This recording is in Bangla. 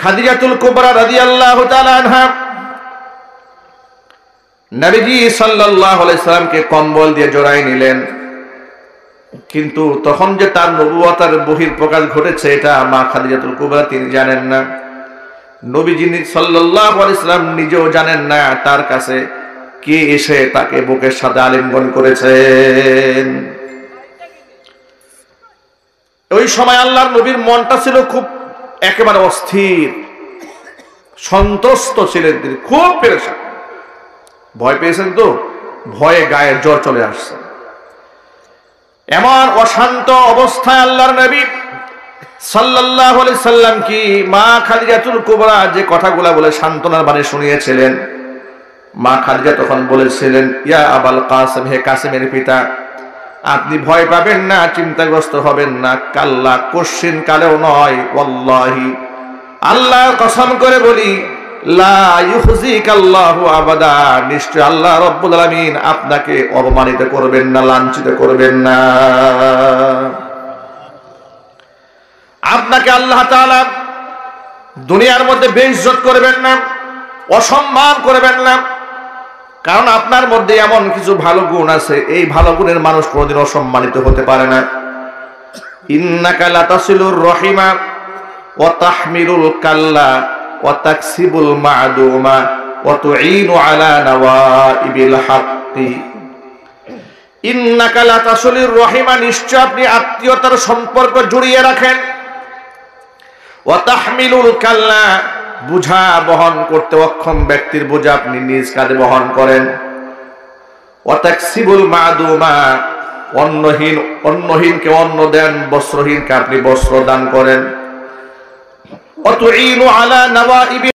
খাদিজাতুল কুবরা রাদিয়াল্লাহু তাআলা আনহা নবীজি সাল্লাল্লাহু আলাইহি সাল্লামকে কম্বল দিয়ে জড়াই নিলেন, কিন্তু তখন যে তার নবুয়তের বহিঃপ্রকাশ ঘটেছে এটা মা খাদিজাতুল কুবরা তিনি জানেন না। নবীজি সাল্লাল্লাহু আলাইহি সাল্লাম নিজেও জানেন না তার কাছে কে এসে তাকে বুকের সাথে আলিঙ্গন করেছেন। ওই সময় আল্লাহর নবীর মনটা ছিল খুব একেবারে অস্থির, সন্তুষ্ট ছিলেন তিনি, খুব পেরেশান। ভয় পেয়েছেন তো, ভয়ে গায়ে জ্বর চলে আসছে। এমন অশান্ত অবস্থায় আল্লাহর নবী সাল্লাল্লাহু আলাইহি সাল্লাম কি মা খাদিজাতুল কুবরা যে কথাগুলা বলে সান্ত্বনার বাণী শুনিয়েছিলেন, মা খাদিজা তখন বলেছিলেন, ইয়া আবাল কাসিম, হে কাসিমের পিতা, আপনি ভয় পাবেন না, চিন্তাগ্রস্ত হবেন না, কাল্লা, কোশ্চিন কালেও নয়, ওয়াল্লাহি, আল্লাহর কসম করে বলি, লা ইউখজিকাল্লাহু আবাদা, নিশ্চয় আল্লাহ রাব্বুল আলামিন আপনাকে অপমানিত করবেন না, লাঞ্ছিত করবেন না। আপনাকে আল্লাহ তাআলা দুনিয়ার মধ্যে বেইজ্জত করবেন না, অসম্মান করবেন না, কারণ আপনার মধ্যে এমন কিছু ভালো গুণ আছে, এই ভালো গুণের মানুষ কোনোদিন অসম্মানিত হতে পারে না। ইন্নাকা লাতাসিলুর রহিমা ওয়া তাহমিলুল কাল্লা ওয়া তাকসিবুল মা'দুমা ওয়া তুঈনু আলা নওয়াইবিল হাক্কি। ইন্নাকা লাতাসিলুর রহিমা, নিশ্চয় আপনি আত্মীয়তার সম্পর্ক জড়িয়ে রাখেন। ওয়া তাহমিলুল কাল্লা, বোঝা বহন করতে অক্ষম ব্যক্তির বোঝা আপনি নিজ কাঁধে বহন করেন। ওয়া তাকসিবুল মা'দুমা, অন্নহীনকে অন্ন দেন, বস্ত্রহীনকে আপনি বস্ত্র দান করেন। ওয়া তুঈনু আলা নওয়াইবি